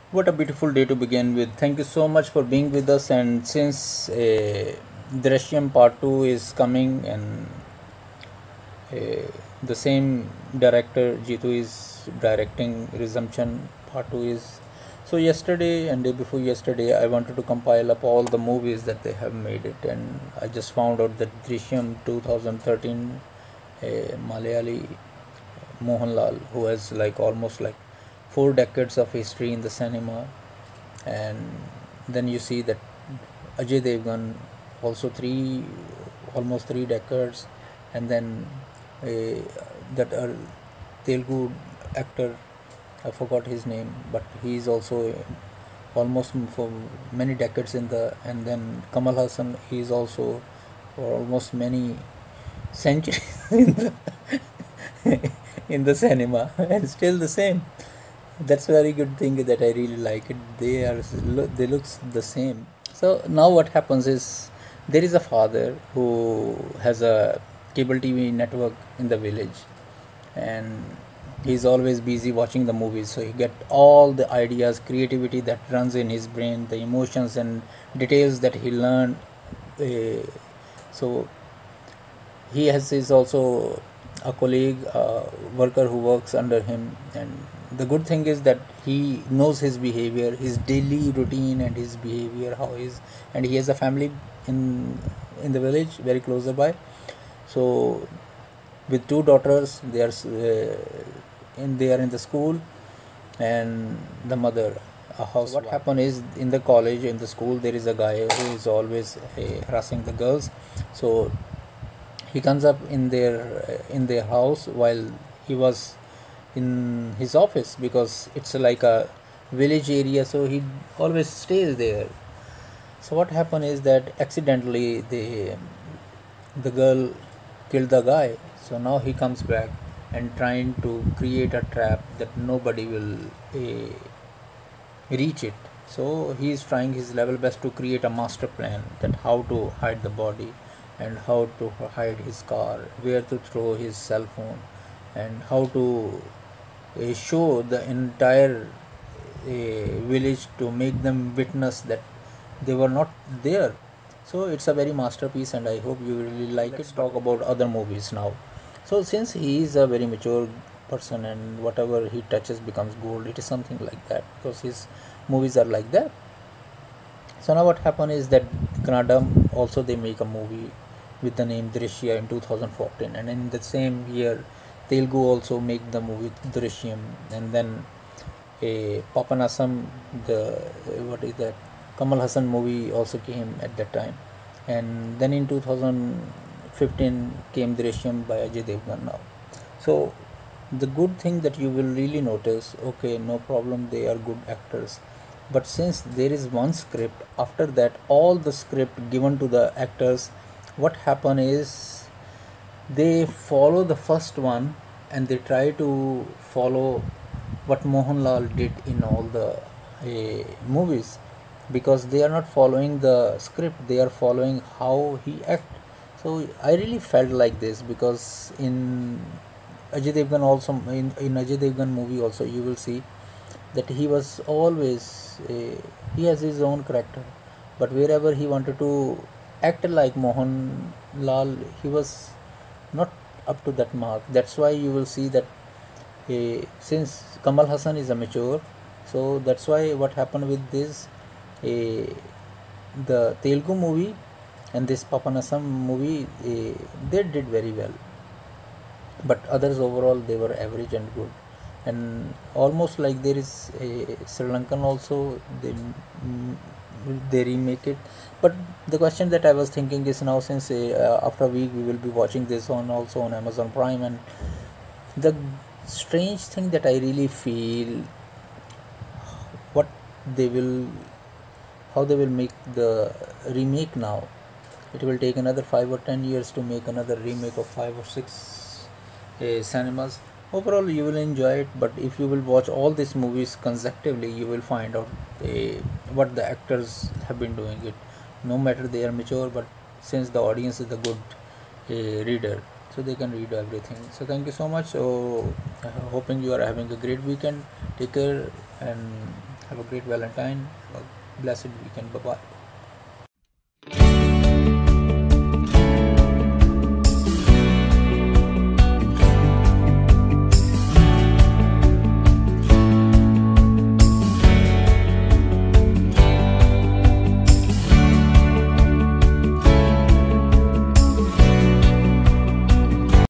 What a beautiful day to begin with. Thank you so much for being with us. And since Drishyam Part 2 is coming, and uh, the same director Jitu is directing Resumption Part 2 is. So, yesterday and day before yesterday, I wanted to compile up all the movies that they have made it, and I just found out that Drishyam 2013, Malayali Mohanlal, who has like almost like 4 decades of history in the cinema, and then you see that Ajay Devgan also almost 3 decades, and then uh, that Telugu actor, I forgot his name, but he is also almost for many decades in the, and then Kamal Hassan, he is also for almost many centuries in the in the cinema and still the same. That's a very good thing that I really like it. They looks the same. So now what happens is there is a father who has a cable TV network in the village, and he's always busy watching the movies, so he get all the ideas, creativity that runs in his brain, the emotions and details that he learned. So he has is also a colleague, worker who works under him, and the good thing is that he knows his behavior, his daily routine and his behavior, how he's, and he has a family in the village very closer by. So with 2 daughters, they are in the school, and the mother a housewife. So what happened is, in the college, in the school, there is a guy who is always harassing the girls. So he comes up in their house while he was in his office, because it's like a village area, so he always stays there. So what happened is that accidentally the girl killed the guy. So now he comes back and trying to create a trap that nobody will uh, reach it. So he is trying his level best to create a master plan, that how to hide the body, and how to hide his car, where to throw his cell phone, and how to show the entire village, to make them witness that they were not there. So it's a very masterpiece, and I hope you really like it. Let's talk about other movies now. So since he is a very mature person, and whatever he touches becomes gold, it is something like that, because his movies are like that. So now what happened is that Kannada also they make a movie with the name Drishya in 2014, and in the same year Telugu also make the movie Drishyam, and then a Papanasam, the what is that, Kamal Hassan movie also came at that time, and then in 2015 came Drishyam by Ajay Devgan now. So the good thing that you will really notice, okay, no problem, they are good actors, but since there is one script, after that all the script given to the actors, what happen is they follow the first one, and they try to follow what Mohanlal did in all the movies, because they are not following the script, they are following how he act. So I really felt like this, because in Ajay Devgan also, in Ajay Devgan movie also, you will see that he was always he has his own character, but wherever he wanted to act like Mohan Lal, he was not up to that mark. That's why you will see that since Kamal Hassan is a mature, so that's why what happened with this the Telugu movie and this Papanasam movie, they did very well, but others overall they were average and good. And almost like there is a Sri Lankan also, they remake it. But the question that I was thinking is, now since after a week we will be watching this on also on Amazon Prime, and the strange thing that I really feel, what they will, how they will make the remake now. It will take another 5 or 10 years to make another remake of 5 or 6 cinemas. Overall, you will enjoy it, but if you will watch all these movies consecutively, you will find out what the actors have been doing it. No matter they are mature, but since the audience is a good reader, so they can read everything. So thank you so much. So hoping you are having a great weekend. Take care. and have a great Valentine. Have a blessed weekend. Bye bye.